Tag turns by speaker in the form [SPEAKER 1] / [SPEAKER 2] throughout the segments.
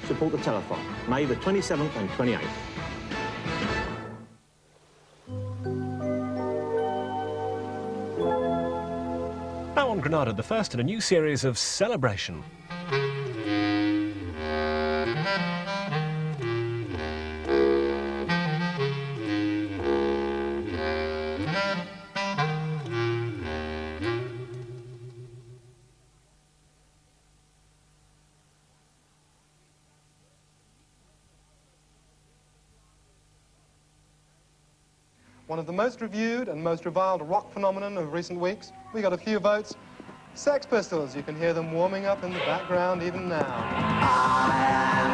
[SPEAKER 1] support the telethon, May the 27th and 28th.
[SPEAKER 2] Now on Granada, the first in a new series of Celebration.
[SPEAKER 3] One of the most reviewed and most reviled rock phenomenon of recent weeks. We got a few votes. Sex Pistols, you can hear them warming up in the background even now.
[SPEAKER 4] I am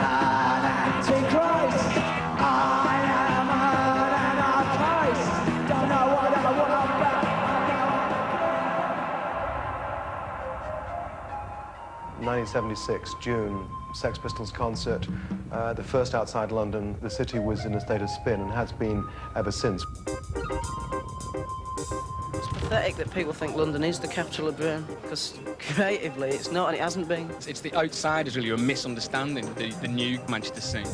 [SPEAKER 4] an antichrist. I am an antichrist. Don't know what I'm about.
[SPEAKER 3] 1976, June, Sex Pistols concert, the first outside London. The city was in a state of spin and has been ever since.
[SPEAKER 5] It's pathetic that people think London is the capital of Britain, because creatively it's not and it hasn't been.
[SPEAKER 6] It's the outsiders really who are misunderstanding the new Manchester scene.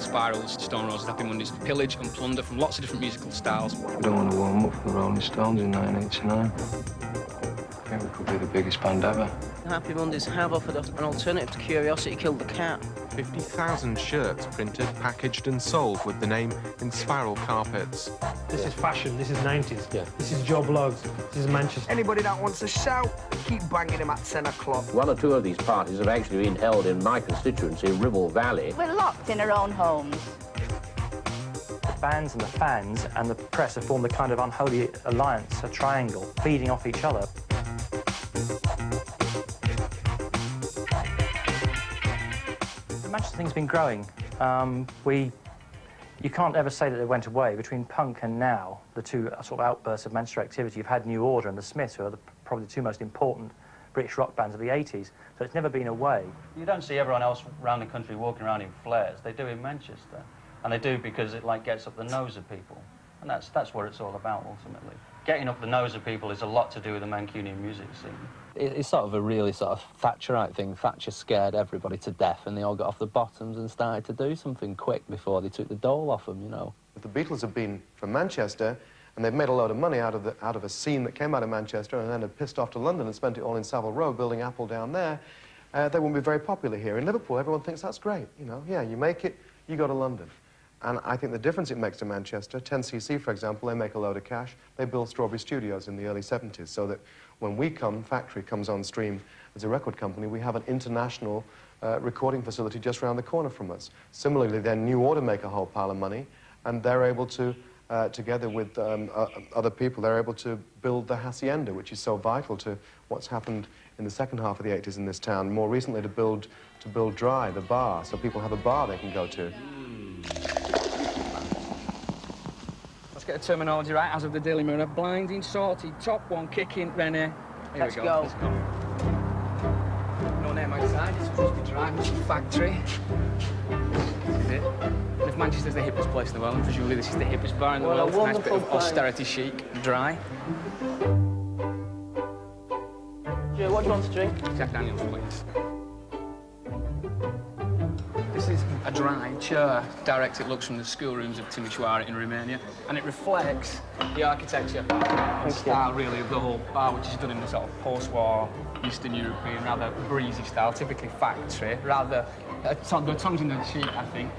[SPEAKER 6] Spirals, Stone Roses, Happy Mondays, pillage and plunder from lots of different musical styles.
[SPEAKER 7] I don't want to warm up for the Rolling Stones in 1989. I think we could be the biggest band ever.
[SPEAKER 5] Happy Mondays have offered up an alternative to Curiosity Killed the Cat.
[SPEAKER 8] 50,000 shirts printed, packaged and sold with the name in spiral carpets.
[SPEAKER 9] This is fashion, this is 90s. Yeah. This is Joe Bloggs, this is Manchester.
[SPEAKER 10] Anybody that wants to shout, keep banging him at 10 o'clock.
[SPEAKER 11] One or two of these parties have actually been held in my constituency, Ribble Valley.
[SPEAKER 12] We're locked in our own homes.
[SPEAKER 13] The bands and the fans and the press have formed a kind of unholy alliance, a triangle, feeding off each other. The Manchester thing's been growing. You can't ever say that it went away. Between punk and now, the two sort of outbursts of Manchester activity, you've had New Order and the Smiths, who are probably the two most important British rock bands of the 80s, so it's never been away.
[SPEAKER 14] You don't see everyone else around the country walking around in flares. They do in Manchester, and they do because it gets up the nose of people, and that's what it's all about ultimately. Getting up the nose of people is a lot to do with the Mancunian music scene.
[SPEAKER 15] It's sort of a really sort of Thatcherite thing. Thatcher scared everybody to death, and they all got off the bottoms and started to do something quick before they took the dole off them, you know.
[SPEAKER 3] The Beatles have been from Manchester, and they've made a load of money out of a scene that came out of Manchester and then had pissed off to London and spent it all in Savile Row building Apple down there. They won't be very popular here. In Liverpool, everyone thinks that's great, you know. Yeah, you make it, you go to London. And I think the difference it makes to Manchester, 10cc, for example, they make a load of cash. They built Strawberry Studios in the early 70s, so that when we Factory comes on stream as a record company, we have an international recording facility just around the corner from us. Similarly, then New Order make a whole pile of money, and they're able to, together with other people, they're able to build the Hacienda, which is so vital to what's happened in the second half of the 80s in this town. More recently, to build Dry, the bar, so people have a bar they can go to.
[SPEAKER 6] Let's get the terminology right. As of the Daily Mirror, blinding, salty, top one, kicking, Rennie. Here
[SPEAKER 5] Let's
[SPEAKER 6] we
[SPEAKER 5] go.
[SPEAKER 6] Let's go. No name outside, it's supposed to be Dry, it's a factory. This is it. And if Manchester's the hippest place in the world, and presumably this is the hippest bar in the world. Nice bit of austerity chic, Dry.
[SPEAKER 5] Joe, what do you want to drink?
[SPEAKER 6] Jack Daniels, please. This is a Dry chair. Direct it looks from the schoolrooms of Timișoara in Romania, and it reflects the architecture and style, really, of the whole bar, which is done in the sort of post-war, Eastern European, rather breezy style, typically factory, rather the tongues in the cheek, I think.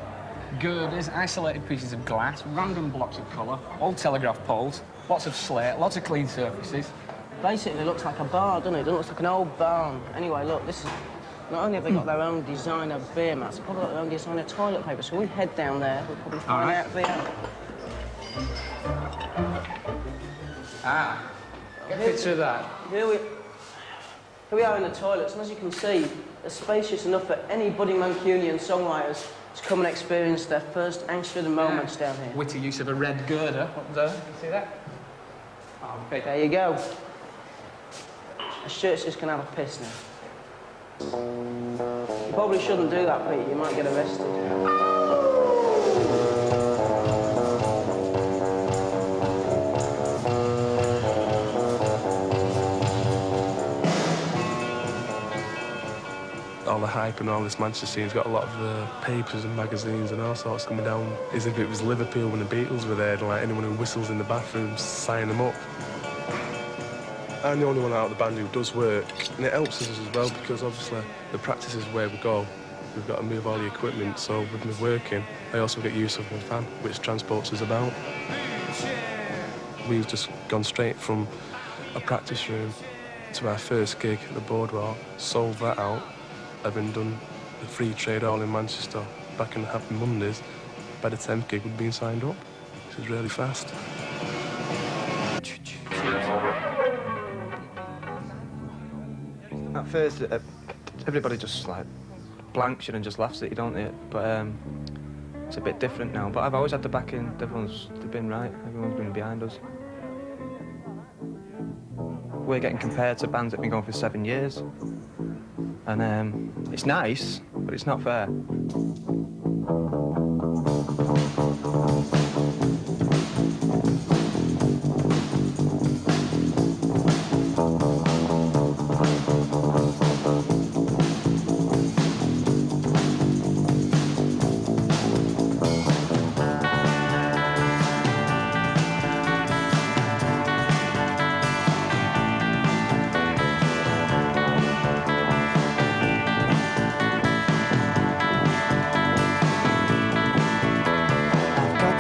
[SPEAKER 6] Girders, isolated pieces of glass, random blocks of colour, old telegraph poles, lots of slate, lots of clean surfaces.
[SPEAKER 5] Basically, it looks like a bar, doesn't it? It looks like an old barn. Anyway, look, this is... Not only have they got their own designer beer mats, they've probably got their own designer toilet paper, so we head down there, we'll probably find out the...
[SPEAKER 6] Get a picture of that.
[SPEAKER 5] Here we are in the toilets, and as you can see, they're spacious enough for any budding Mancunian songwriters to come and experience their first angst-ridden moments down here.
[SPEAKER 6] Witty use of a red girder up there. You see that? Oh, okay.
[SPEAKER 5] There you go. A shirt's just gonna have a piss now. You probably shouldn't do that, Pete. You might get arrested.
[SPEAKER 12] all the hype and all this Manchester scene's got a lot of the papers and magazines and all sorts coming down as if it was Liverpool when the Beatles were there, and like anyone who whistles in the bathroom, sign them up. I'm the only one out of the band who does work, and it helps us as well because obviously the practice is where we go. We've got to move all the equipment, so with me working, I also get use of my van, which transports us about. We've just gone straight from a practice room to our first gig at the Boardwalk, sold that out, having done the free trade all in Manchester back in the Happy Mondays. By the 10th gig, we'd been signed up, which is really fast.
[SPEAKER 16] At first, everybody just like blanks you and just laughs at you, don't they? But it's a bit different now. But I've always had the backing. They've been right. Everyone's been behind us. We're getting compared to bands that have been going for 7 years. And it's nice, but it's not fair.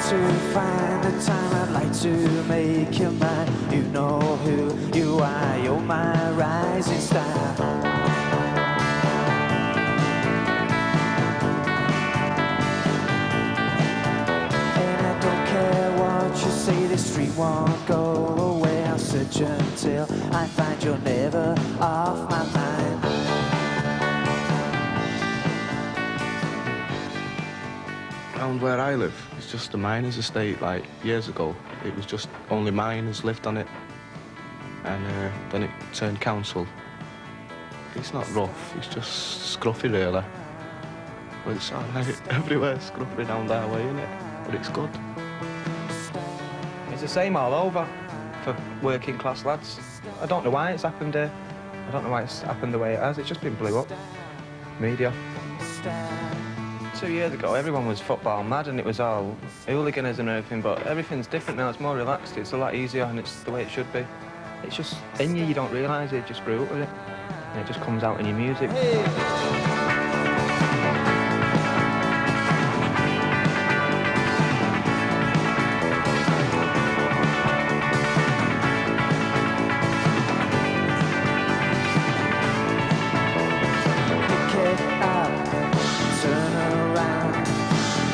[SPEAKER 4] To find the time I'd like to make you mine. You know who you are, you're my rising star. And I don't care what you say, the street won't go away. I'll search until I find you're never off my mind.
[SPEAKER 12] Around where I live, it's just a miners' estate. Like years ago, it was just only miners lived on it, and then it turned council. It's not rough, it's just scruffy really. But it's alright, everywhere's scruffy down that way, isn't it? But it's good.
[SPEAKER 16] It's the same all over for working class lads. I don't know why it's happened here. I don't know why it's happened the way it has. It's just been blew up. Media. 2 years ago, everyone was football mad and it was all hooliganism and everything, but everything's different now. It's more relaxed, it's a lot easier, and it's the way it should be. It's just in you don't realise it, just grew up with it. And it just comes out in your music.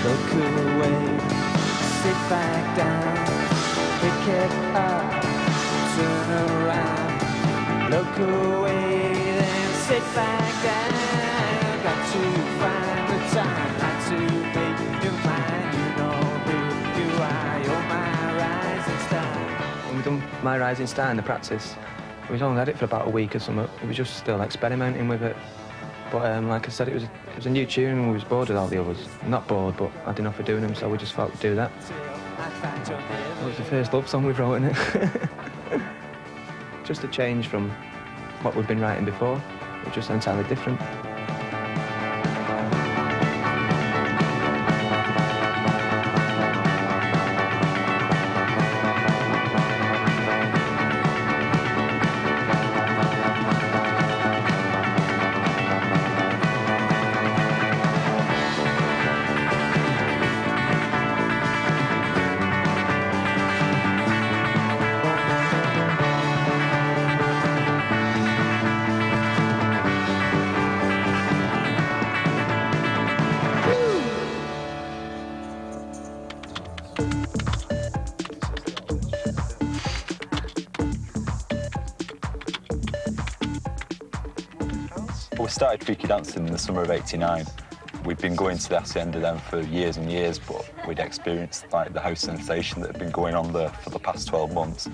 [SPEAKER 4] Look away, sit back down, pick it up, turn around. Look away, then sit back down. Got to find the time, got to make you mine. You know who you are, you're my rising star.
[SPEAKER 16] When we done My Rising Star in the practice, we was only had it for about a week or something. We was just still experimenting with it. But like I said, it was a new tune and we was bored with all the others. Not bored, but had enough of doing them, so we just thought we'd do that. It was the first love song we've wrote in it. Just a change from what we've been writing before. It was just entirely different.
[SPEAKER 17] We started freaky dancing in the summer of '89. We'd been going to the Hacienda then for years and years, but we'd experienced like the house sensation that had been going on there for the past 12 months.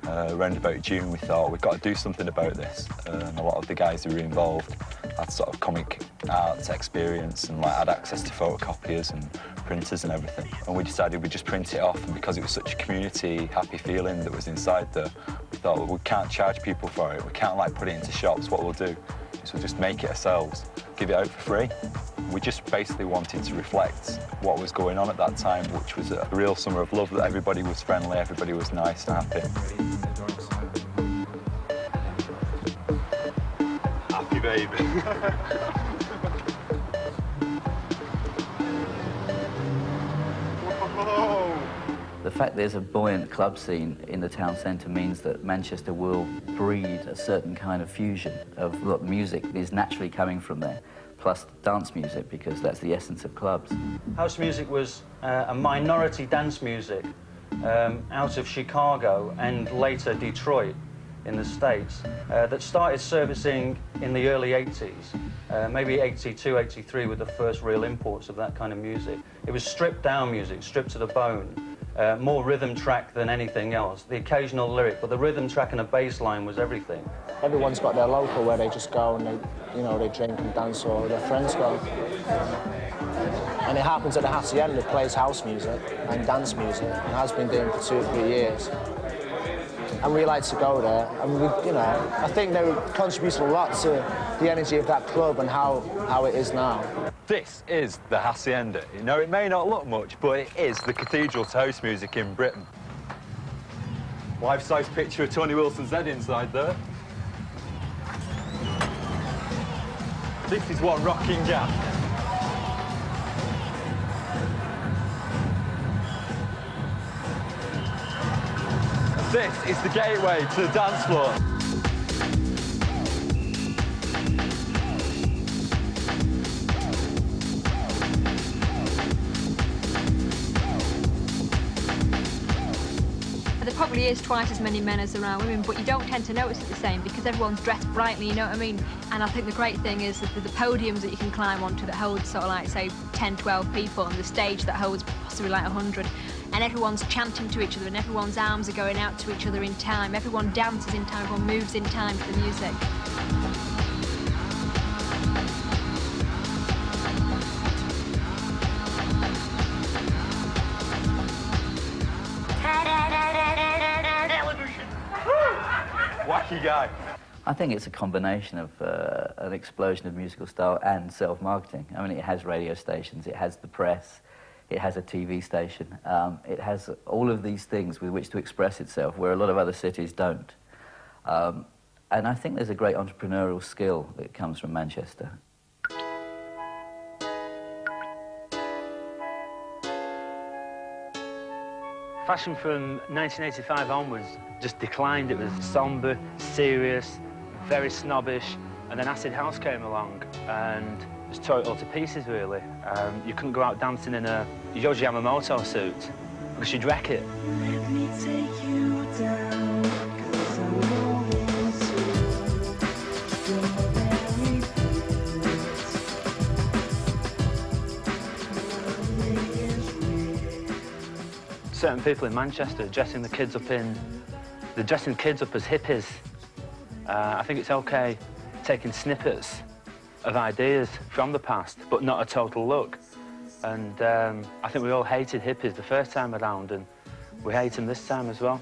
[SPEAKER 17] Around about June, we thought we've got to do something about this. And a lot of the guys who were involved had sort of comic arts experience and like had access to photocopiers and printers and everything. And we decided we'd just print it off, and because it was such a community happy feeling that was inside there, we thought, well, we can't charge people for it. We can't like put it into shops. What we'll do so just make it ourselves, give it out for free. We just basically wanted to reflect what was going on at that time, which was a real summer of love, that everybody was friendly, everybody was nice and happy. Happy baby.
[SPEAKER 18] The fact there's a buoyant club scene in the town centre means that Manchester will breed a certain kind of fusion of what music is naturally coming from there, plus dance music, because that's the essence of clubs.
[SPEAKER 14] House music was a minority dance music out of Chicago and later Detroit in the States that started servicing in the early 80s, maybe 82, 83 were the first real imports of that kind of music. It was stripped down music, stripped to the bone. More rhythm track than anything else. The occasional lyric, but the rhythm track and a bass line was everything.
[SPEAKER 19] Everyone's got their local where they just go and they drink and dance, or their friends go. And it happens at the Hacienda, plays house music and dance music, and has been doing for 2 or 3 years. And we like to go there, and I think they contributed a lot to the energy of that club and how it is now.
[SPEAKER 17] This is the Hacienda. You know, it may not look much, but it is the cathedral to house music in Britain. Life-size picture of Tony Wilson's head inside there. This is one rocking gap. This is the gateway to the dance floor.
[SPEAKER 20] There probably is twice as many men as there are women, but you don't tend to notice it the same because everyone's dressed brightly, you know what I mean? And I think the great thing is that the podiums that you can climb onto that hold sort of like, say, 10, 12 people, and the stage that holds possibly like 100. And everyone's chanting to each other, and everyone's arms are going out to each other in time. Everyone dances in time, everyone moves in time to the music.
[SPEAKER 17] Wacky guy.
[SPEAKER 18] I think it's a combination of an explosion of musical style and self-marketing. I mean, it has radio stations, it has the press, it has a TV station. It has all of these things with which to express itself, where a lot of other cities don't. And I think there's a great entrepreneurial skill that comes from Manchester.
[SPEAKER 13] Fashion from 1985 onwards just declined. It was sombre, serious, very snobbish, and then acid house came along and just tore it all to pieces, really. You couldn't go out dancing in a Yohji Yamamoto suit because you'd wreck it.
[SPEAKER 4] Let me take you down, 'cause I'm going
[SPEAKER 13] Certain people in Manchester are dressing the kids up they're dressing kids up as hippies. I think it's okay taking snippets of ideas from the past, but not a total look. And I think we all hated hippies the first time around, and we hate them this time as well.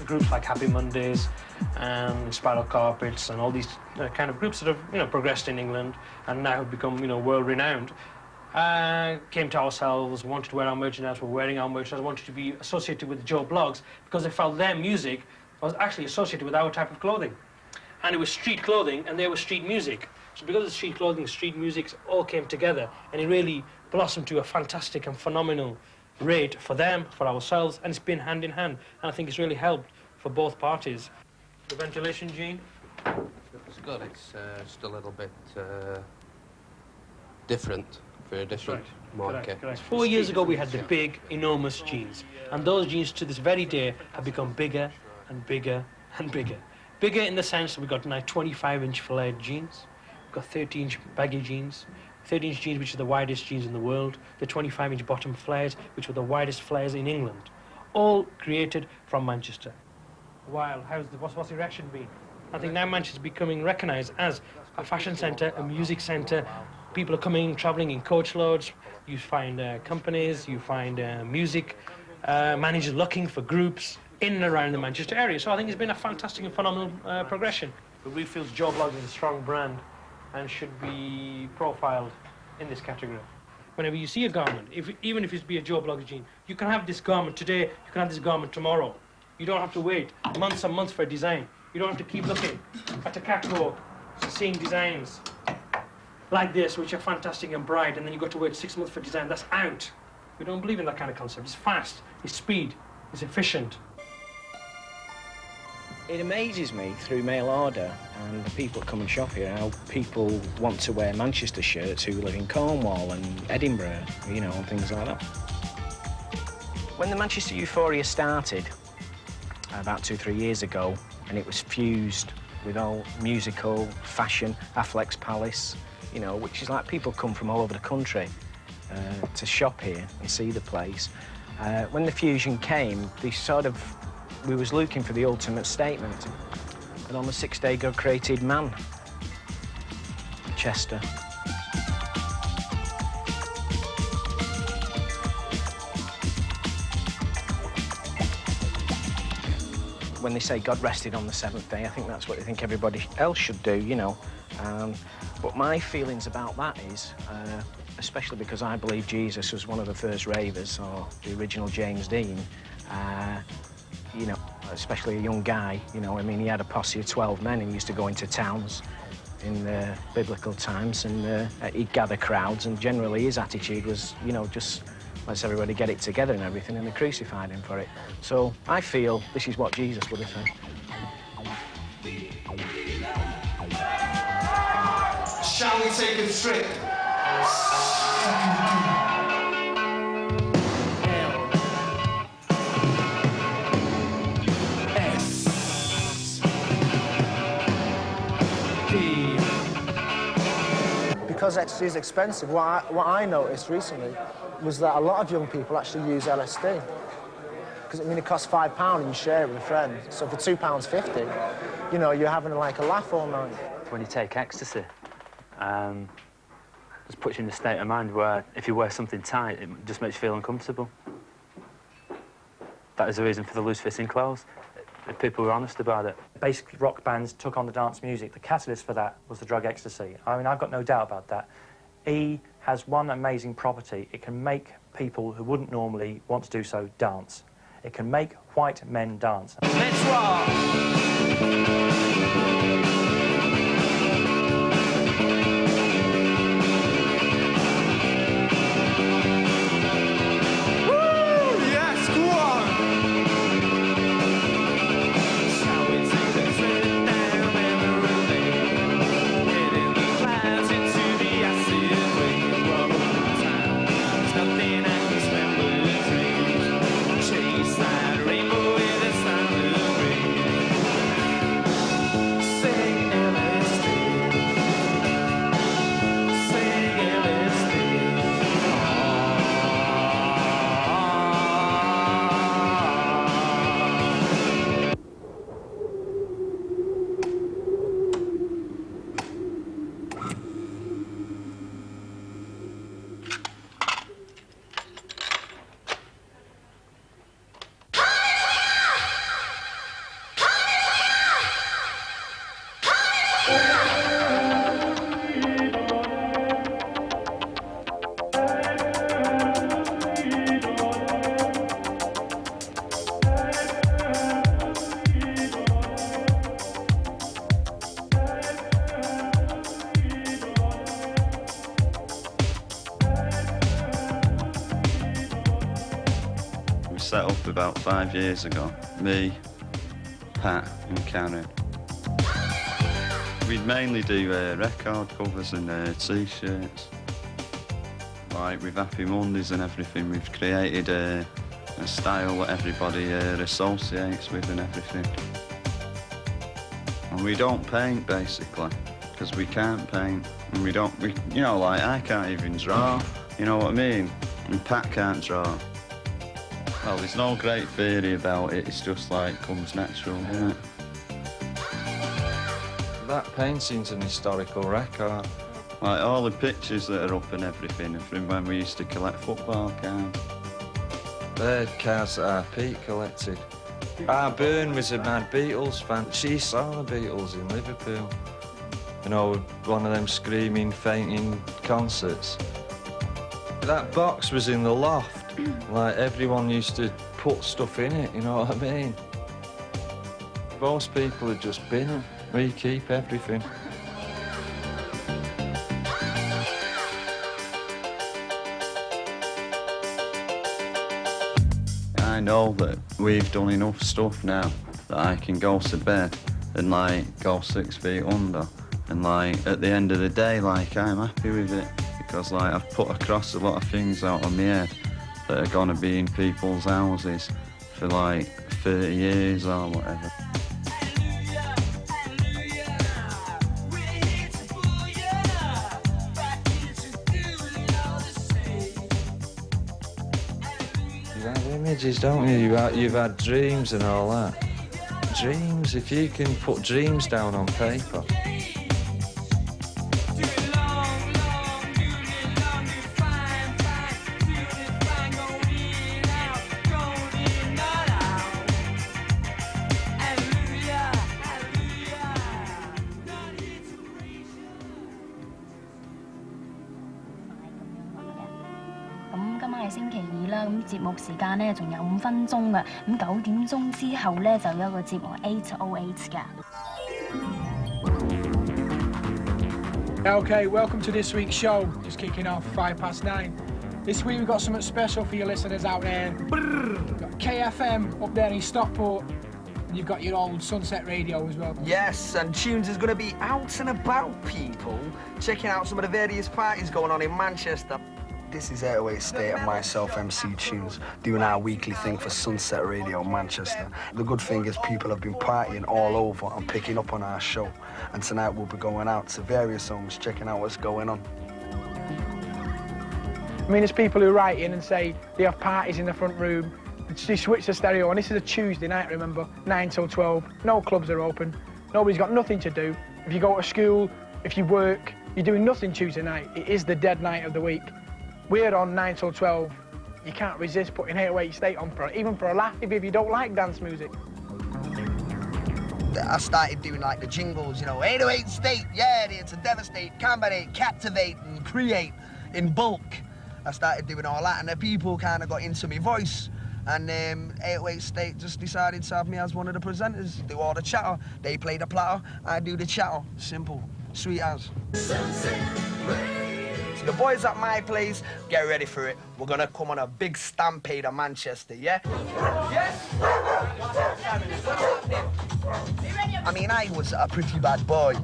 [SPEAKER 9] Groups like Happy Mondays and Spiral Carpets and all these kind of groups that have, progressed in England and now have become, world-renowned, came to ourselves, wanted to wear our merchandise, were wearing our merchandise, wanted to be associated with Joe Bloggs because they felt their music was actually associated with our type of clothing. And it was street clothing and there was street music. So because of street clothing, street music all came together, and it really blossomed to a fantastic and phenomenal rate for them, for ourselves, and it's been hand in hand. And I think it's really helped for both parties. The ventilation, Gene?
[SPEAKER 21] It's good. It's just a little bit different for a different market.
[SPEAKER 9] Correct. 4 years ago, we had the big, enormous jeans, and those jeans to this very day have become bigger and bigger and bigger. Bigger in the sense that we've got now 25-inch flared jeans, we've got 30-inch baggy jeans, 30-inch jeans, which are the widest jeans in the world, the 25-inch bottom flares, which were the widest flares in England, all created from Manchester. While, what's the reaction been? I think now Manchester's becoming recognised as a fashion centre, a music centre. People are coming, travelling in coach loads. You find companies, you find music managers looking for groups in and around the Manchester area. So I think it's been a fantastic and phenomenal progression. But we feel Joe Bloggs is a strong brand and should be profiled in this category. Whenever you see a garment, even if it's be a Joe Bloggs jean, you can have this garment today, you can have this garment tomorrow. You don't have to wait months and months for a design. You don't have to keep looking at the catwalk, seeing designs like this, which are fantastic and bright, and then you got to wait 6 months for design. That's out. We don't believe in that kind of concept. It's fast, it's speed, it's efficient.
[SPEAKER 1] It amazes me through mail order and the people that come and shop here how people want to wear Manchester shirts who live in Cornwall and Edinburgh, you know, and things like that. When the Manchester Euphoria started about 2-3 years ago, and it was fused with all musical, fashion, Affleck's Palace, you know, which is like people come from all over the country to shop here and see the place. When the fusion came, we was looking for the ultimate statement. And on the 6th day, God created man. Chester. When they say God rested on the 7th day, I think that's what they think everybody else should do, you know. But my feelings about that is, especially because I believe Jesus was one of the first ravers, or the original James Dean, you know, especially a young guy, you know, I mean, he had a posse of 12 men and he used to go into towns in biblical times and he'd gather crowds, and generally his attitude was, you know, just let's everybody get it together and everything, and they crucified him for it. So I feel this is what Jesus would have said.
[SPEAKER 4] Shall we take a trip?
[SPEAKER 19] Because ecstasy is expensive, what I noticed recently was that a lot of young people actually use LSD. Because, I mean, it costs £5 and you share it with a friend. So for £2.50, you know, you're having like a laugh all night.
[SPEAKER 13] When you take ecstasy, just puts you in a state of mind where if you wear something tight, it just makes you feel uncomfortable. That is the reason for the loose-fitting clothes. If people were honest about it.
[SPEAKER 22] Basically, rock bands took on the dance music. The catalyst for that was the drug ecstasy. I mean, I've got no doubt about that. E has one amazing property. It can make people who wouldn't normally want to do so dance. It can make white men dance.
[SPEAKER 4] Let's rock!
[SPEAKER 23] Set up about 5 years ago. Me, Pat and Karen. We'd mainly do record covers and T-shirts. Like with Happy Mondays and everything, we've created a style that everybody associates with and everything. And we don't paint, basically, because we can't paint. And we, you know, like, I can't even draw, you know what I mean? And Pat can't draw. Well, there's no great theory about it, it's just like, comes natural, isn't it?
[SPEAKER 7] That painting's an historical record.
[SPEAKER 23] Like, all the pictures that are up and everything are from when we used to collect football cards.
[SPEAKER 2] They're cars that our Pete collected. Our Byrne was a mad Beatles fan. She saw the Beatles in Liverpool. You know, one of them screaming, fainting concerts. That box was in the loft. Like, everyone used to put stuff in it, you know what I mean? Most people had just been. We keep everything.
[SPEAKER 23] I know that we've done enough stuff now that I can go to bed and, like, go 6 feet under. And, like, at the end of the day, like, I'm happy with it. Because, like, I've put across a lot of things out of my head that are gonna be in people's houses for, like, 30 years or whatever.
[SPEAKER 2] You have images, don't you? You've had dreams and all that. Dreams, if you can put dreams down on paper.
[SPEAKER 8] 節目時間咧仲有5分鐘㗎，咁9點鐘之後咧就有一個節目808㗎。
[SPEAKER 10] Okay, welcome to this week's show. Just kicking off 9:05. This week we've got something special for your listeners out there. We've got KFM up there in Stockport. And you've got your old Sunset Radio as well.
[SPEAKER 24] Yes, and Tunes is going to be out and about, people, checking out some of the various parties going on in Manchester. This is 808 State and myself, MC Tunes, doing our weekly thing for Sunset Radio Manchester. The good thing is people have been partying all over and picking up on our show. And tonight we'll be going out to various homes, checking out what's going on.
[SPEAKER 10] I mean, there's people who write in and say they have parties in the front room. They switch the stereo on. This is a Tuesday night, remember, 9 till 12. No clubs are open. Nobody's got nothing to do. If you go to school, if you work, you're doing nothing Tuesday night. It is the dead night of the week. We're on 9 till 12. You can't resist putting 808 State on, even for a laugh, if you don't like dance music.
[SPEAKER 24] I started doing like the jingles, you know, 808 State, yeah, it's a devastate, combinate, captivate, and create in bulk. I started doing all that, and the people kind of got into my voice. And 808 State just decided to have me as one of the presenters. Do all the chatter. They play the platter, I do the chatter. Simple, sweet as. So the boys at my place, get ready for it. We're gonna come on a big stampede of Manchester, yeah? Yes! I mean, I was a pretty bad boy.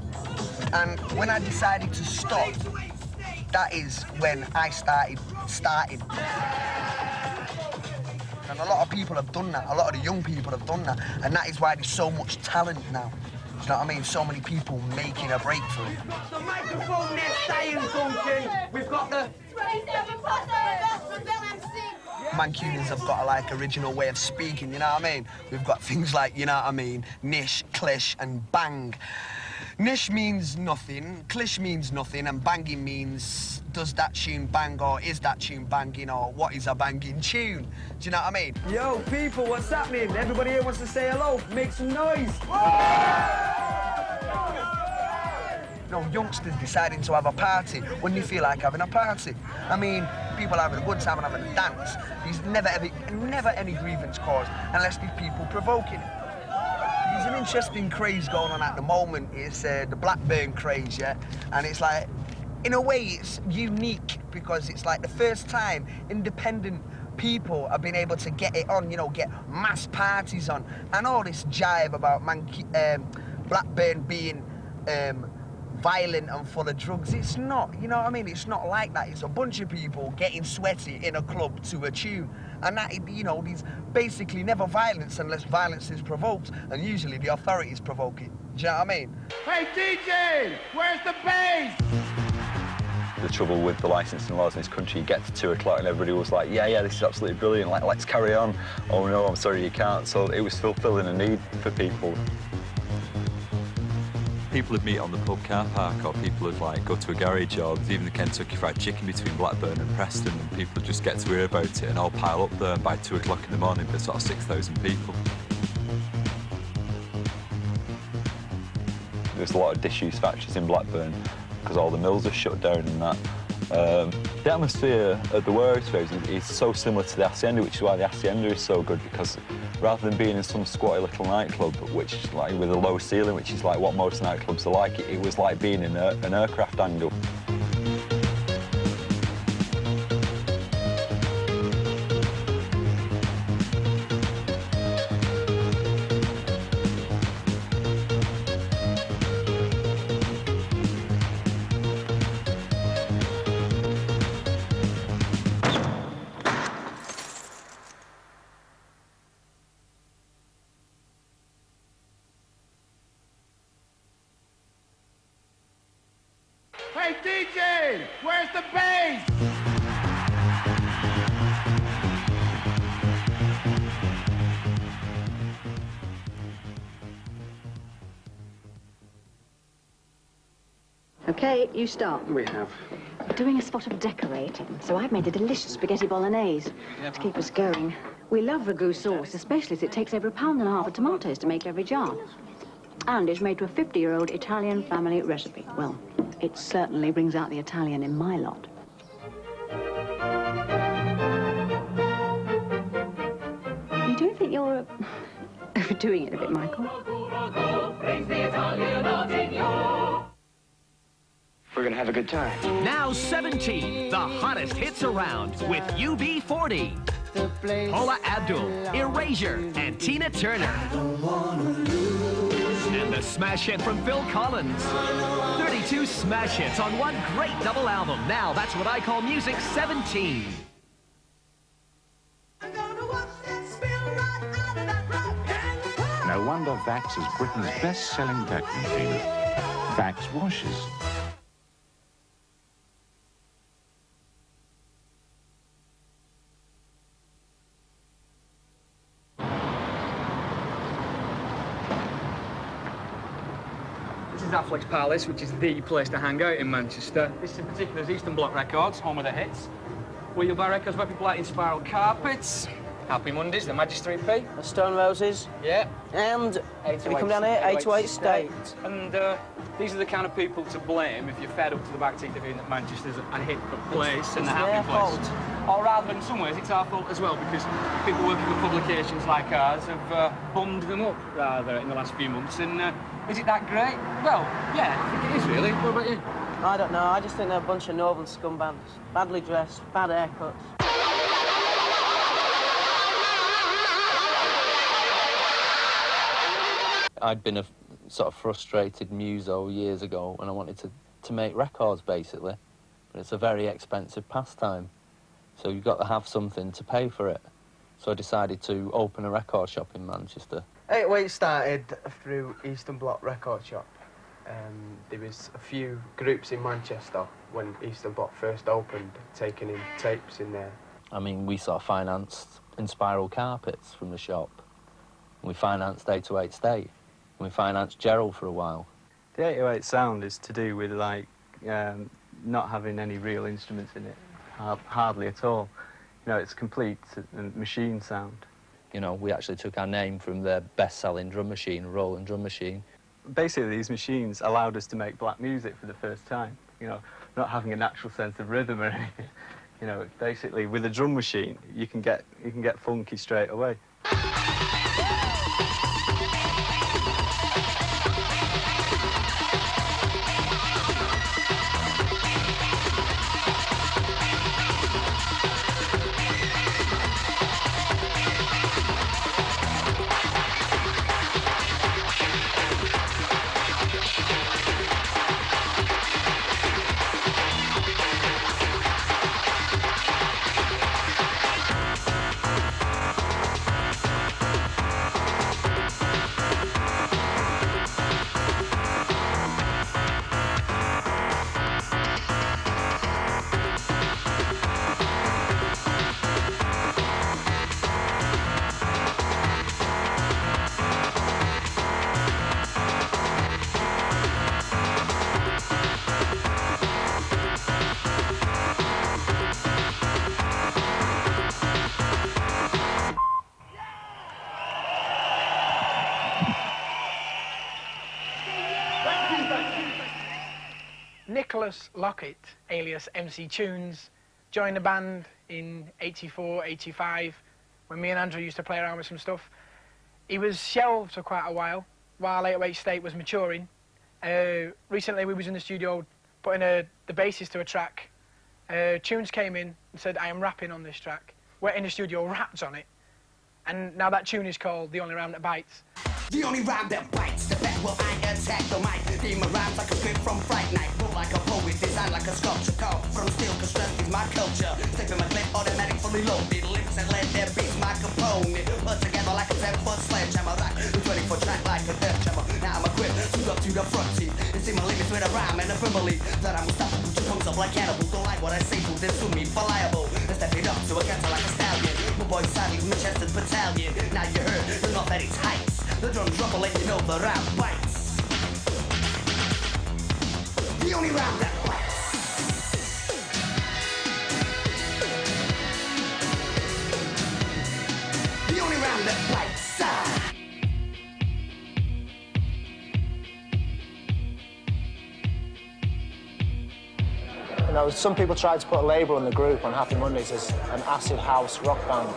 [SPEAKER 24] And when I decided to stop, that is when I started. And a lot of people have done that. A lot of the young people have done that. And that is why there's so much talent now. Do you know what I mean? So many people making a breakthrough.
[SPEAKER 25] We've got the microphone there saying something. We've got the 27
[SPEAKER 24] Mancunians have got a, like, original way of speaking, you know what I mean? We've got things like, you know what I mean, nish, clish, and bang. Nish means nothing, clish means nothing, and banging means does that tune bang, or is that tune banging, or what is a banging tune? Do you know what I mean?
[SPEAKER 25] Yo, people, what's happening? Everybody here wants to say hello. Make some noise.
[SPEAKER 24] You know, youngsters deciding to have a party when they feel like having a party. I mean, people having a good time and having a dance. There's never any grievance caused unless these people provoking it. There's an interesting craze going on at the moment. It's the Blackburn craze, yeah? And it's like, in a way, it's unique because it's like the first time independent people have been able to get it on, you know, get mass parties on. And all this jive about Blackburn being violent and full of drugs. It's not, you know what I mean? It's not like that. It's a bunch of people getting sweaty in a club to a tune. And that, you know, there's basically never violence unless violence is provoked, and usually the authorities provoke it. Do you know what I mean?
[SPEAKER 25] Hey, DJ, where's the bass?
[SPEAKER 17] The trouble with the licensing laws in this country, you get to 2 o'clock and everybody was like, yeah, this is absolutely brilliant, like, let's carry on. Oh no, I'm sorry, you can't. So it was fulfilling a need for people. people would meet on the pub car park, or people would like go to a garage, or there's even the Kentucky Fried Chicken between Blackburn and Preston, and people would just get to hear about it and all pile up there. And by 2 o'clock in the morning, there's sort of 6,000 people. There's a lot of disused factories in Blackburn because all the mills are shut down and that. The atmosphere at the warehouse is so similar to the Hacienda, which is why the Hacienda is so good, because rather than being in some squatty little nightclub, which like with a low ceiling, which is like what most nightclubs are like, it was like being in an aircraft hangar.
[SPEAKER 25] Hey, DJ, where's the bass?
[SPEAKER 3] Okay, you start.
[SPEAKER 5] We have.
[SPEAKER 3] Doing a spot of decorating, so I've made a delicious spaghetti bolognese to keep us going. We love ragu sauce, especially as it takes over 1.5 pounds of tomatoes to make every jar. And it's made to a 50-year-old Italian family recipe. Well, it certainly brings out the Italian in my lot. You don't think you're overdoing it a bit, Michael?
[SPEAKER 5] We're gonna have a good time.
[SPEAKER 6] Now 17, the hottest hits around with UB40. Paula Abdul, Erasure, and Tina Turner. And the smash hit from Phil Collins. 32 smash hits on one great double album. Now that's what I call music 17.
[SPEAKER 11] No wonder Vax is Britain's best-selling vacuum cleaner. Vax washes.
[SPEAKER 15] This is Affleck's Palace, which is the place to hang out in Manchester. This in particular is Eastern Bloc Records, home of the hits. Wheelbar Records, where people like in Spiral Carpets. Happy Mondays, the Madchester EP.
[SPEAKER 26] The Stone Roses.
[SPEAKER 15] Yeah.
[SPEAKER 26] And if you come down here, 828 State.
[SPEAKER 15] And these are the kind of people to blame if you're fed up to the back teeth of being that Manchester's a hit place and a happy place. Or rather, in some ways, it's our fault as well, because people working for publications like ours have bummed them up, rather, in the last few months. And is it that great? Well, yeah, I think it is, really. What about you?
[SPEAKER 26] I don't know. I just think they're a bunch of northern scumbags. Badly dressed, bad haircuts.
[SPEAKER 27] I'd been a sort of frustrated muso years ago and I wanted to make records, basically. But it's a very expensive pastime, so you've got to have something to pay for it. So I decided to open a record shop in Manchester.
[SPEAKER 16] 808 started through Eastern Bloc Record Shop. There was a few groups in Manchester when Eastern Bloc first opened, taking in tapes in there.
[SPEAKER 27] I mean, we sort of financed In Spiral Carpets from the shop. We financed 808 State. We financed Gerald for a while.
[SPEAKER 28] The 808 sound is to do with, like, not having any real instruments in it, hardly at all. You know, it's complete machine sound.
[SPEAKER 27] You know, we actually took our name from their best-selling drum machine, Roland drum machine.
[SPEAKER 28] Basically, these machines allowed us to make black music for the first time, you know, not having a natural sense of rhythm or anything. You know, basically, with a drum machine, you can get funky straight away.
[SPEAKER 10] Nicholas Lockett, alias MC Tunes, joined the band in '84, '85, when me and Andrew used to play around with some stuff. He was shelved for quite a while 808 State was maturing. Recently we was in the studio putting the basis to a track. Tunes came in and said, I am rapping on this track. Went in the studio, rapped on it. And now that tune is called The Only Rhyme That Bites.
[SPEAKER 1] The only rhyme that bites, the fact will I attack the mic. Theme my rhymes like a script from Fright Night. Wrote like a poet, designed like a sculpture. Carved from steel, cause stress is my culture. Stepping my clip, automatic, fully loaded. Lyrics and lead, their beats, my component. Put together like a 10-foot sledgehammer. Rock the 20-foot track like a death jammer. Now I'm equipped, suit up to the front teeth. And see my limits with a rhyme and a family. That I'm unstoppable, put your punks up like cannibals. Don't like what I say, fool, then sue me for liable. And step it up to a canter like a stallion. My boy Sally's Madchester battalion. Now you heard, the north at its heights. The drums rumble, let you know the rhyme bites. The only rhyme that bites. The only rhyme that bites.
[SPEAKER 9] You know, some people tried to put a label on the group on Happy Mondays as an acid house rock band.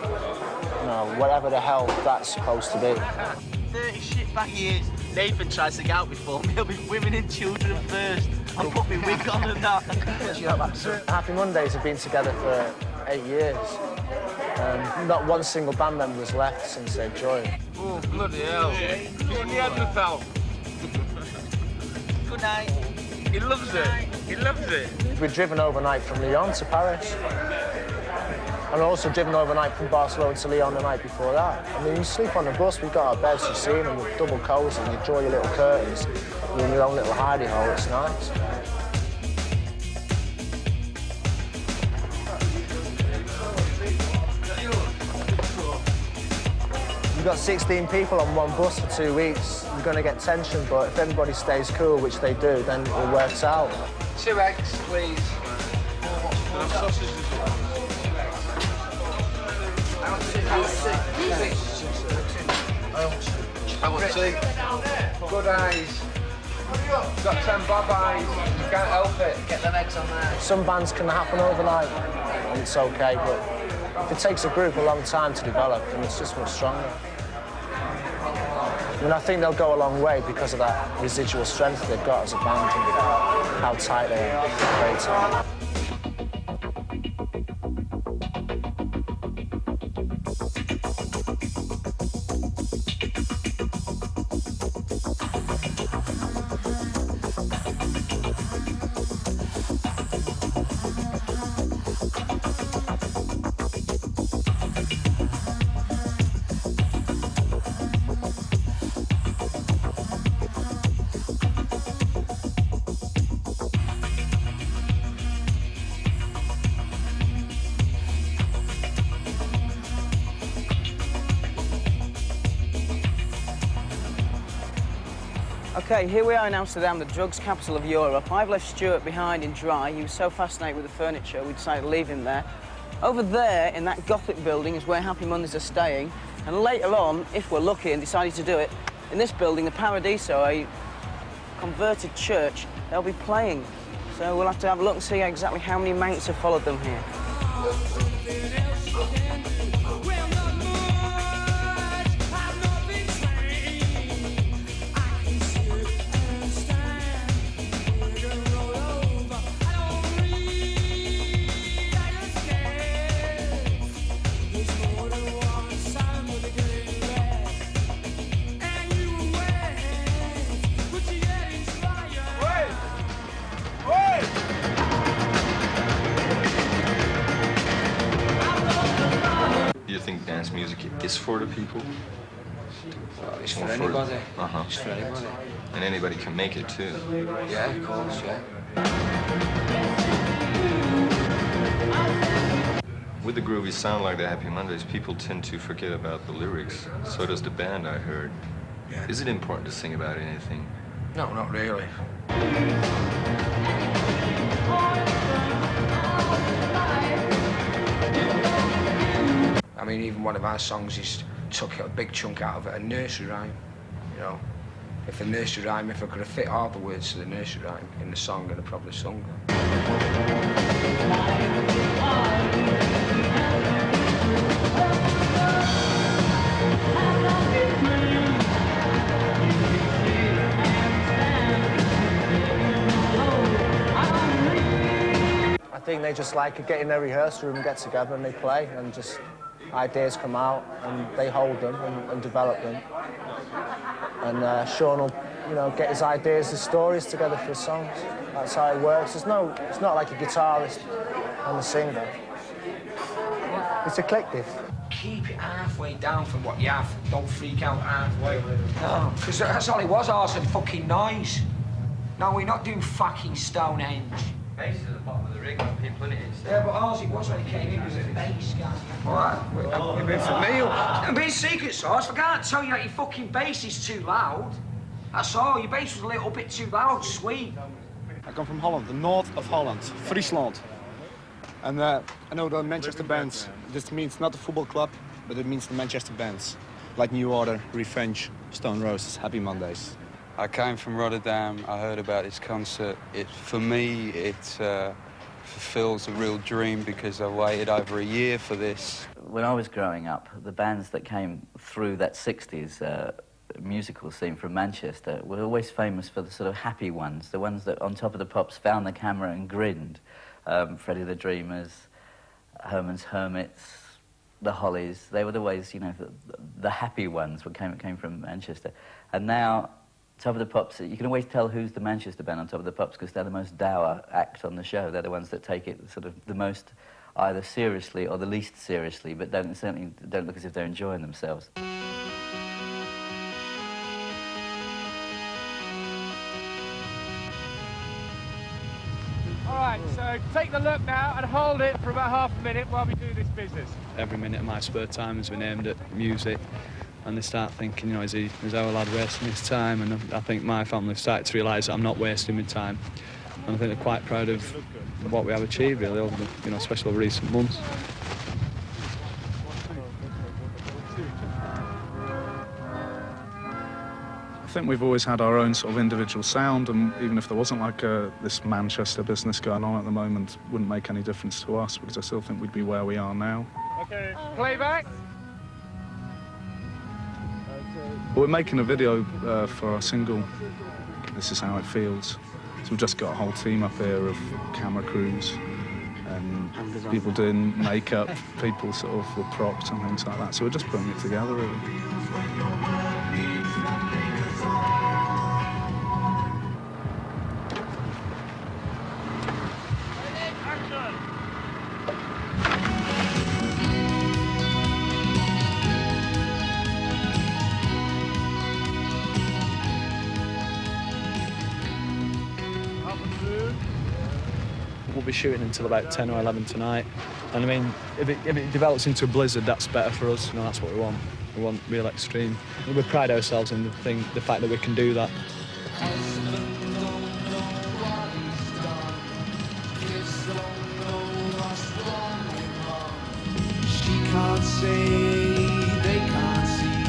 [SPEAKER 9] You know, whatever the hell that's supposed to be.
[SPEAKER 26] 30 shit back years. Nathan tries to get out before me. He'll be women and children first. I'll put my wig on and that.
[SPEAKER 9] Happy Mondays have been together for 8 years. Not one single band member has left since they joined.
[SPEAKER 26] Oh, bloody hell. Give me a pal. Good night. He loves it. He loves it.
[SPEAKER 9] We've driven overnight from Lyon to Paris. And also driven overnight from Barcelona to Lyon the night before that. I mean, you sleep on the bus, we've got our beds, you've seen them, with double cosy, you draw your little curtains, you're in your own little hidey hole, it's nice. You've got 16 people on one bus for 2 weeks, you're going to get tension, but if everybody stays cool, which they do, then it works out.
[SPEAKER 25] 2 eggs, please. Sausages. I want 2. Good eyes. You've got 10 bob eyes. You can't help it. Get them eggs on there.
[SPEAKER 9] Some bands can happen overnight, and it's okay, but if it takes a group a long time to develop, then it's just much stronger. I mean, I think they'll go a long way because of that residual strength they've got as a band and how tight they are. Very tight.
[SPEAKER 26] Okay, here we are in Amsterdam, the drugs capital of Europe. I've left Stuart behind in Dry. He was so fascinated with the furniture, we decided to leave him there. Over there, in that Gothic building, is where Happy Mondays are staying. And later on, if we're lucky and decided to do it, in this building, the Paradiso, a converted church, they'll be playing. So we'll have to have a look and see exactly how many mates have followed them here.
[SPEAKER 7] Do you think dance music is for the people?
[SPEAKER 24] Well, it's for anybody.
[SPEAKER 7] Uh-huh.
[SPEAKER 24] It's for anybody.
[SPEAKER 7] And anybody can make it too.
[SPEAKER 24] Yeah, of course, yeah.
[SPEAKER 7] With the groovy sound like the Happy Mondays, people tend to forget about the lyrics. So does the band, I heard.
[SPEAKER 24] Yeah.
[SPEAKER 7] Is it important to sing about anything?
[SPEAKER 24] No, not really. I mean, even one of our songs is took a big chunk out of it, a nursery rhyme, you know.
[SPEAKER 25] If the nursery rhyme, if I could have fit all the words to the nursery rhyme in the song, I'd have probably sung them.
[SPEAKER 9] I think they just like get in their rehearsal room, get together and they play, and just ideas come out and they hold them and develop them. And Sean will, you know, get his ideas, his stories together for his songs. That's how it works. It's not like a guitarist and a singer. It's a collective.
[SPEAKER 25] Keep it halfway down from what you have. Don't freak out halfway. No, because that's all it was, arse and fucking noise. No, we're not doing fucking Stonehenge.
[SPEAKER 16] Bass is at the bottom of the ring when people in it.
[SPEAKER 25] Yeah, but ours it was when he came in, was a bass guy. All right, a bit for me. A bit secret sauce. I can't tell you that your fucking bass is too loud. That's all. Your bass was a little bit too loud, sweet.
[SPEAKER 12] I come from Holland, the north of Holland, Friesland. And I know the Manchester bands. This means not the football club, but it means the Manchester bands. Like New Order, Revenge, Stone Roses, Happy Mondays.
[SPEAKER 13] I came from Rotterdam. I heard about this concert. For me, it fulfills a real dream because I waited over a year for this.
[SPEAKER 14] When I was growing up, the bands that came through that 60s musical scene from Manchester were always famous for the sort of happy ones, the ones that on Top of the Pops found the camera and grinned. Freddie the Dreamers, Herman's Hermits, the Hollies, they were always, you know, the happy ones came from Manchester. And now, Top of the Pops, you can always tell who's the Manchester band on Top of the Pops because they're the most dour act on the show. They're the ones that take it sort of the most either seriously or the least seriously, but certainly don't look as if they're enjoying themselves.
[SPEAKER 18] All right, so take the look now and hold it for about half a minute while we do this business.
[SPEAKER 28] Every minute of my spare time has been aimed at music. And they start thinking, you know, is our lad wasting his time? And I think my family have started to realise that I'm not wasting my time. And I think they're quite proud of what we have achieved, really, over the, you know, especially over recent months.
[SPEAKER 19] I think we've always had our own sort of individual sound, and even if there wasn't like this Manchester business going on at the moment, it wouldn't make any difference to us because I still think we'd be where we are now.
[SPEAKER 18] Okay, playback.
[SPEAKER 19] We're making a video for our single, This Is How It Feels. So we've just got a whole team up here of camera crews and people doing makeup, people sort of with props and things like that. So we're just putting it together, really.
[SPEAKER 28] We'll be shooting until about 10 or 11 tonight. And I mean, if it develops into a blizzard, that's better for us. You know, that's what we want. We want real extreme. And we pride ourselves in the fact that we can do that.
[SPEAKER 4] She can't say, they can't see,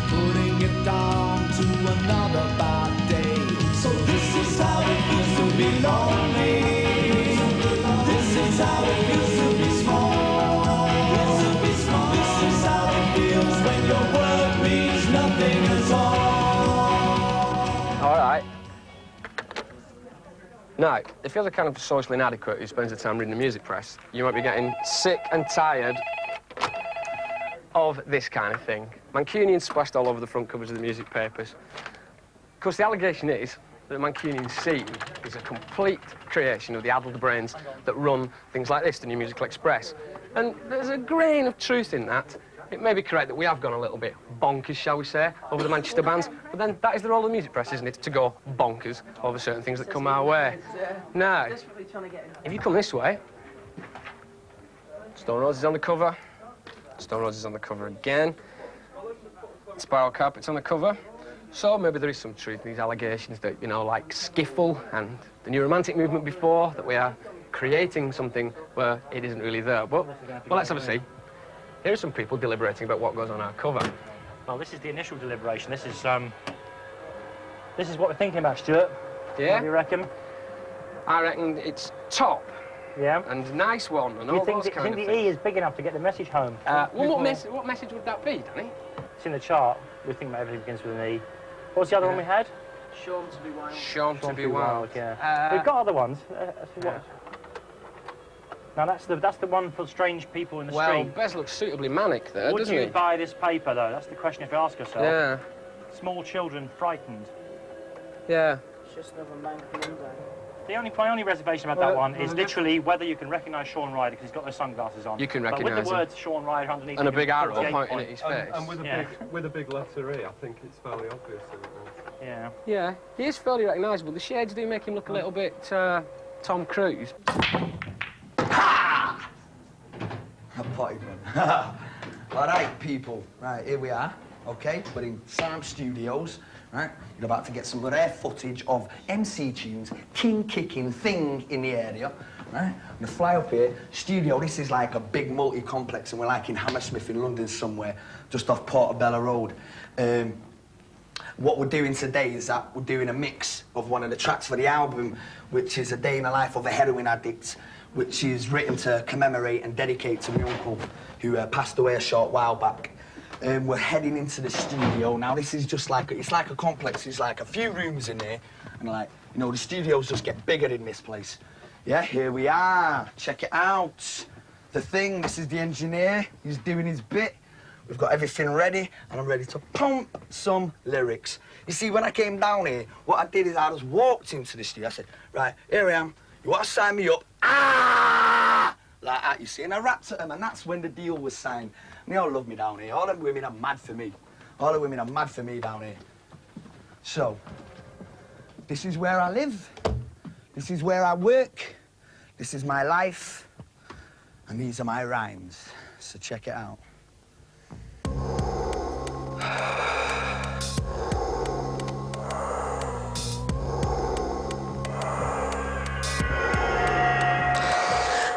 [SPEAKER 4] putting it down to another bad day. So this is how it feels to be lonely. This is how it feels to be small. This is how it feels when your word means nothing at all.
[SPEAKER 20] All right. Now, if you're the kind of socially inadequate who spends the time reading the music press, you might be getting sick and tired of this kind of thing. Mancunians splashed all over the front covers of the music papers. Of course, the allegation is that the Mancunian scene is a complete creation of the addled brains that run things like this, the New Musical Express. And there's a grain of truth in that. It may be correct that we have gone a little bit bonkers, shall we say, over the Manchester bands, but then that is the role of the music press, isn't it, to go bonkers over certain things that come our way. Now, if you come this way, Stone Roses on the cover, Stone Roses on the cover again, Spiral Carpet's on the cover. So maybe there is some truth in these allegations that, you know, like Skiffle and the New Romantic movement before, that we are creating something where it isn't really there. But, well, let's have a see. Here are some people deliberating about what goes on our cover.
[SPEAKER 21] Well, this is the initial deliberation. This is
[SPEAKER 2] This is what we're thinking about, Stuart.
[SPEAKER 20] Yeah?
[SPEAKER 2] What do you reckon?
[SPEAKER 20] I reckon it's top.
[SPEAKER 2] Yeah.
[SPEAKER 20] And nice one, and
[SPEAKER 2] Do you
[SPEAKER 20] all
[SPEAKER 2] think,
[SPEAKER 20] those kind of
[SPEAKER 2] the
[SPEAKER 20] things.
[SPEAKER 2] E is big enough to get the message home?
[SPEAKER 20] Well, what message would that be, Danny?
[SPEAKER 2] It's in the chart. We think about everything begins with an E. What was the other one we had?
[SPEAKER 26] Sean to be wild.
[SPEAKER 20] Sean to be wild.
[SPEAKER 2] Yeah. We've got other ones. Now that's the one for strange people in the
[SPEAKER 20] Well,
[SPEAKER 2] street.
[SPEAKER 20] Bez looks suitably manic there,
[SPEAKER 2] Would
[SPEAKER 20] doesn't
[SPEAKER 2] you
[SPEAKER 20] he?
[SPEAKER 2] buy this paper though? That's the question if you ask yourself.
[SPEAKER 20] Yeah.
[SPEAKER 2] Small children frightened.
[SPEAKER 20] Yeah.
[SPEAKER 26] It's just another man coming down.
[SPEAKER 2] My only reservation about that one is literally whether you can recognise Sean Ryder because he's got those sunglasses on.
[SPEAKER 20] You can
[SPEAKER 2] But
[SPEAKER 20] recognise
[SPEAKER 2] with the
[SPEAKER 20] him.
[SPEAKER 2] words Sean Ryder underneath.
[SPEAKER 20] And a
[SPEAKER 2] you
[SPEAKER 20] big
[SPEAKER 2] can
[SPEAKER 20] arrow
[SPEAKER 2] 48
[SPEAKER 20] pointing
[SPEAKER 2] points.
[SPEAKER 20] at his face.
[SPEAKER 19] And with a big letter E, I think it's fairly obvious.
[SPEAKER 2] Yeah.
[SPEAKER 20] Yeah, he is fairly recognisable. The shades do make him look a little bit Tom Cruise.
[SPEAKER 24] A potty gun. All right, people. Right, here we are. Okay, we're in Sam Studios. Right, you're about to get some rare footage of MC Tunes, king kicking thing in the area. Right, I'm gonna fly up here. Studio. This is like a big multi-complex, and we're like in Hammersmith in London somewhere, just off Portobello Road. What we're doing today is that we're doing a mix of one of the tracks for the album, which is A Day in the Life of a Heroin Addict, which is written to commemorate and dedicate to my uncle, who passed away a short while back. We're heading into the studio now. This is just like it's like a complex. It's like a few rooms in here, and like the studios just get bigger in this place. Yeah, here we are. Check it out. The Thing. This is the engineer. He's doing his bit. We've got everything ready, and I'm ready to pump some lyrics. You see, when I came down here, what I did is I just walked into the studio. I said, right, here I am. You want to sign me up? Ah! Like that, you see. And I rapped at them, and that's when the deal was signed. And they all love me down here. All them women are mad for me. All the women are mad for me down here. So, this is where I live. This is where I work. This is my life. And these are my rhymes. So check it out.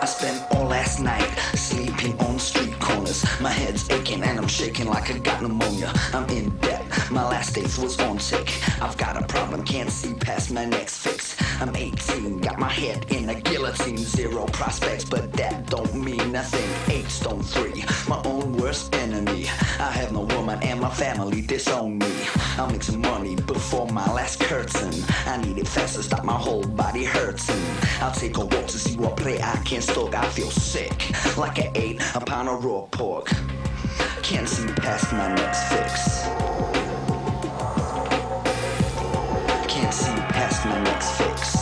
[SPEAKER 24] I spent all last night sleeping on street corners. My head's aching and I'm shaking like I got pneumonia. I'm in debt, my last days was on tick. I've got a problem, can't see past my next fix. I'm 18, got my head in a guillotine. 0 prospects, but that don't mean nothing. 8 stone 3, my own worst enemy. I have no woman and my family disown me. I'll make some money before my last curtain. I need it fast to stop my whole body hurting. I'll take a walk to see what play I can stoke. I feel sick, like I ate a pound of raw pork. Can't see past my next fix. Can't see past my next fix.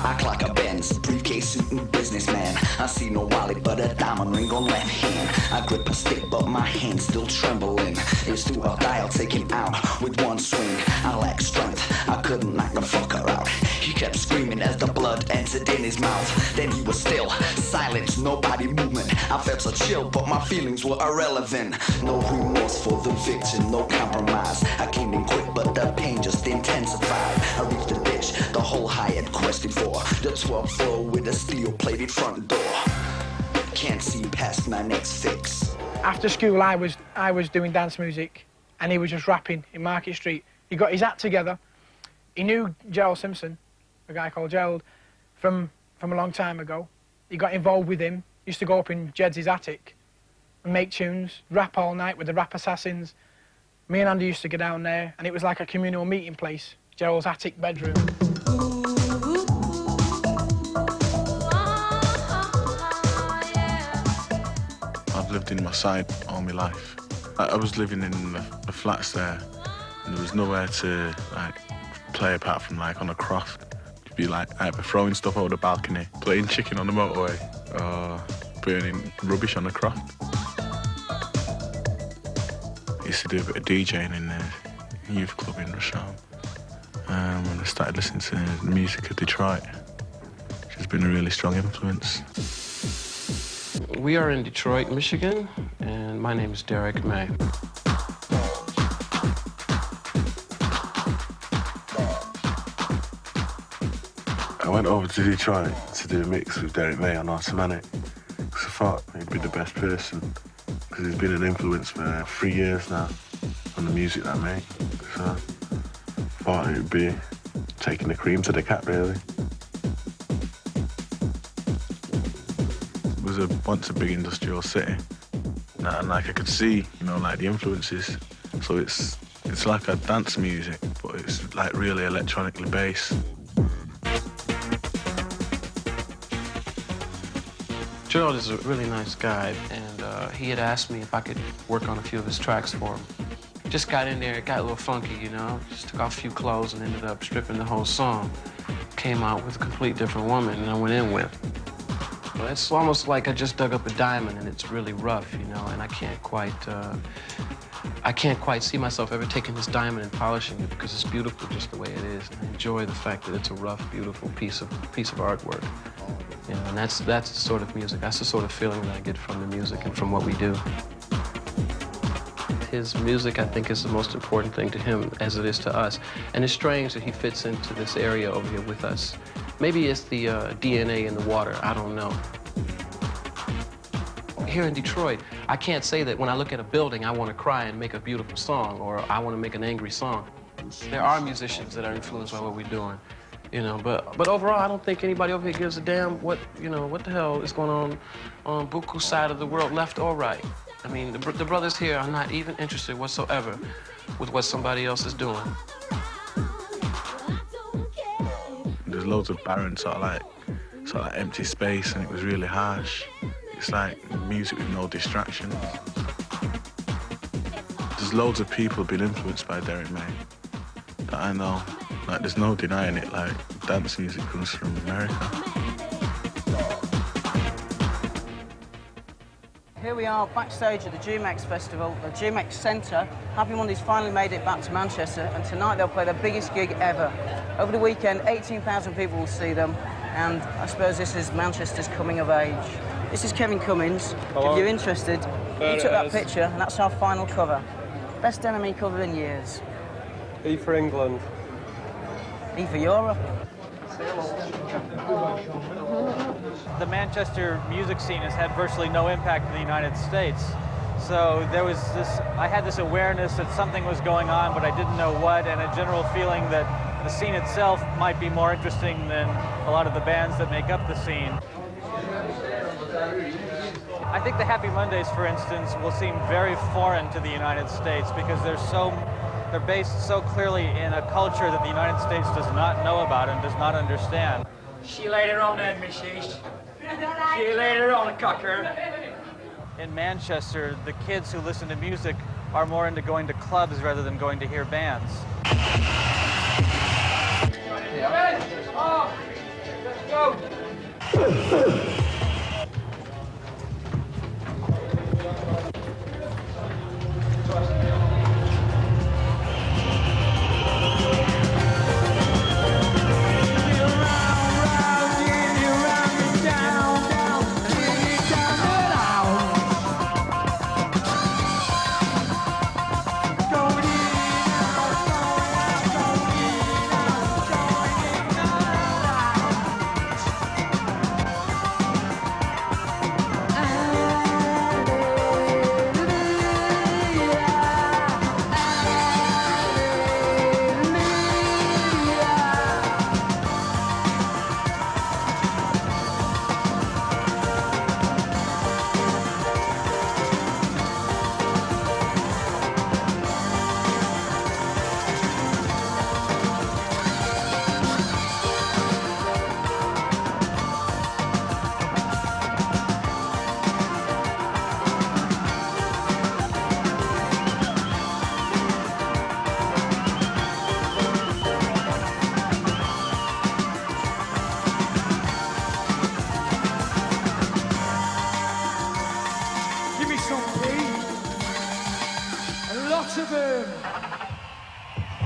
[SPEAKER 24] I clock a Benz, briefcase, suit, and businessman. I see no wallet but a diamond ring on left hand. I grip a stick but my hand's still trembling. It's do or die, I'll take him out with one swing. I lack strength, I couldn't knock the fucker out. He kept screaming as the blood entered in his mouth. Then he was still, silent, nobody movement. I felt a chill but my feelings were irrelevant. No remorse for the victim, no compromise. I came in quick but the pain just intensified. I reached the ditch, the hole I had quested for. The 12th floor with a steel-plated front door. Can't see past my next fix.
[SPEAKER 10] After school, I was doing dance music, and he was just rapping in Market Street. He got his act together. He knew Gerald Simpson, a guy called Gerald, from a long time ago. He got involved with him. He used to go up in Jed's attic and make tunes, rap all night with the Rap Assassins. Me and Andy used to go down there, and it was like a communal meeting place, Gerald's attic bedroom.
[SPEAKER 19] I've lived in my side all my life. I was living in the flats there, and there was nowhere to play apart from on a croft. You'd be either throwing stuff over the balcony, playing chicken on the motorway, or burning rubbish on the croft. I used to do a bit of DJing in the youth club in Rochelle. When I started listening to the music of Detroit, which has been a really strong influence.
[SPEAKER 20] We are in Detroit, Michigan, and my name is Derek May.
[SPEAKER 3] I went over to Detroit to do a mix with Derek May on Automatic, because I thought he'd be the best person, because he's been an influence for 3 years now. and the music that I make. So thought it would be taking the cream to the cap, really. It was once a big industrial city, and like I could see, you know, like the influences. So it's like a dance music, but it's like really electronically based.
[SPEAKER 5] Gerald is a really nice guy, and he had asked me if I could work on a few of his tracks for him. Just got in there, it got a little funky, you know? Just took off a few clothes and ended up stripping the whole song. Came out with a complete different woman than I went in with. But it's almost like I just dug up a diamond and it's really rough, you know, and I can't quite see myself ever taking this diamond and polishing it because it's beautiful just the way it is. And I enjoy the fact that it's a rough, beautiful piece of artwork. You know, and that's the sort of music, that's the sort of feeling that I get from the music and from what we do. His music, I think, is the most important thing to him as it is to us. And it's strange that he fits into this area over here with us. Maybe it's the DNA in the water, I don't know. Here in Detroit, I can't say that when I look at a building, I want to cry and make a beautiful song, or I want to make an angry song. There are musicians that are influenced by what we're doing, you know, but overall, I don't think anybody over here gives a damn what the hell is going on Buku's side of the world, left or right. I mean, the brothers here are not even interested whatsoever with what somebody else is doing.
[SPEAKER 3] There's loads of barren sort of like empty space, and it was really harsh. It's like music with no distraction. There's loads of people being influenced by Derek May that I know. Like, there's no denying it. Like, dance music comes from America.
[SPEAKER 26] Here we are backstage at the GMX Festival, the GMX Centre. Happy Monday's finally made it back to Manchester, and tonight they'll play their biggest gig ever. Over the weekend, 18,000 people will see them, and I suppose this is Manchester's coming of age. This is Kevin Cummins.
[SPEAKER 6] Hello.
[SPEAKER 26] If you're interested, you took that picture, and that's our final cover. Best enemy cover in years.
[SPEAKER 6] E for England.
[SPEAKER 26] E for Europe.
[SPEAKER 8] The Manchester music scene has had virtually no impact in the United States. So I had this awareness that something was going on, but I didn't know what, and a general feeling that the scene itself might be more interesting than a lot of the bands that make up the scene. I think the Happy Mondays, for instance, will seem very foreign to the United States because they're based so clearly in a culture that the United States does not know about and does not understand.
[SPEAKER 25] She laid her on that, missus. She laid her on a cocker.
[SPEAKER 8] In Manchester, the kids who listen to music are more into going to clubs rather than going to hear bands.
[SPEAKER 25] Let's go.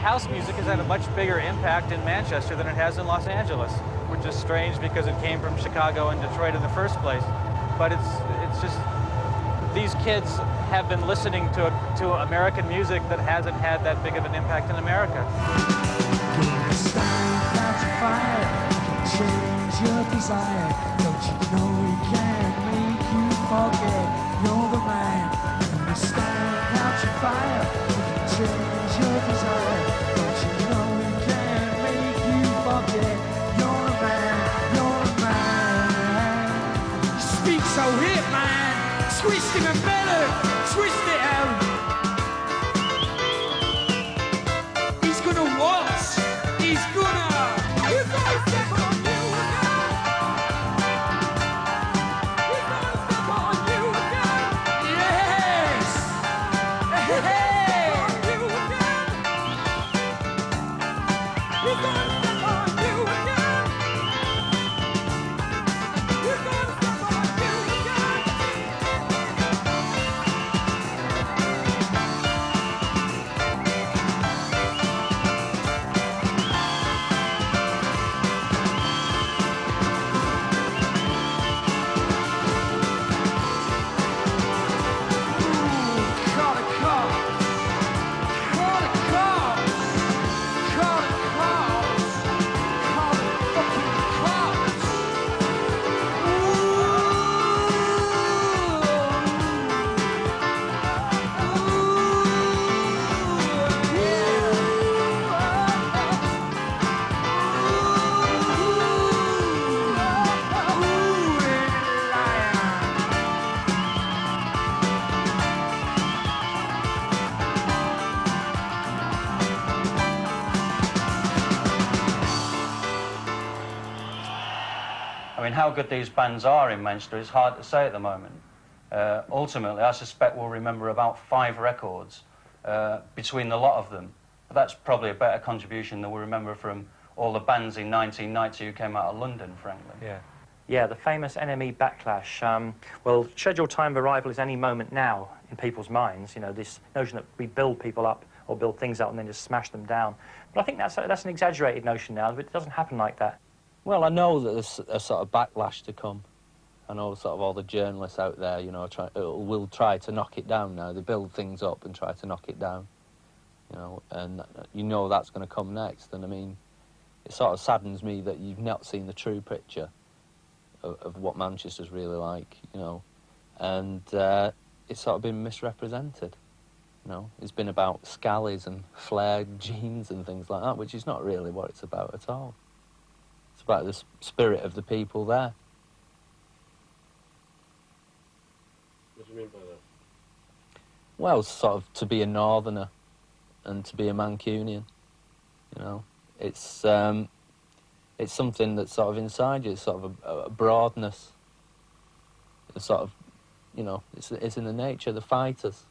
[SPEAKER 8] House music has had a much bigger impact in Manchester than it has in Los Angeles, which is strange because it came from Chicago and Detroit in the first place. But it's just, these kids have been listening to American music that hasn't had that big of an impact in America.
[SPEAKER 4] Change your desire. Don't you know we can make you forget you're the man? And we stand out your fire. We can desire. Don't you know we can't make you forget? You're a man.
[SPEAKER 18] Speak so hip, man. Twist him and better. Twist it out. He's gonna what? He's gonna. He's gonna step on you again. He's gonna step on you again. Yes. Hey. On you again. He's gonna step on you again. He's gonna step on you again.
[SPEAKER 1] I mean, how good these bands are in Manchester is hard to say at the moment. Ultimately, I suspect we'll remember about 5 records between the lot of them. But that's probably a better contribution than we remember from all the bands in 1990 who came out of London, frankly.
[SPEAKER 2] Yeah. Yeah, the famous NME backlash. Well, scheduled time of arrival is any moment now in people's minds. You know, this notion that we build people up or build things up and then just smash them down. But I think that's an exaggerated notion now, but it doesn't happen like that.
[SPEAKER 28] Well, I know that there's a sort of backlash to come. I know sort of all the journalists out there, you know, will try to knock it down now. They build things up and try to knock it down, you know, and you know that's going to come next. And I mean, it sort of saddens me that you've not seen the true picture of what Manchester's really like, you know, and it's sort of been misrepresented. You know, it's been about scallies and flared jeans and things like that, which is not really what it's about at all. It's about the spirit of the people there.
[SPEAKER 11] What do you mean by that?
[SPEAKER 28] Well, sort of to be a northerner and to be a Mancunian, you know. It's something that's sort of inside you. It's sort of a broadness. It's sort of, you know, it's in the nature of the fighters.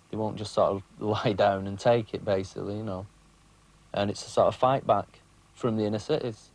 [SPEAKER 28] They won't just sort of lie down and take it, basically, you know. And it's a sort of fight back from the inner cities.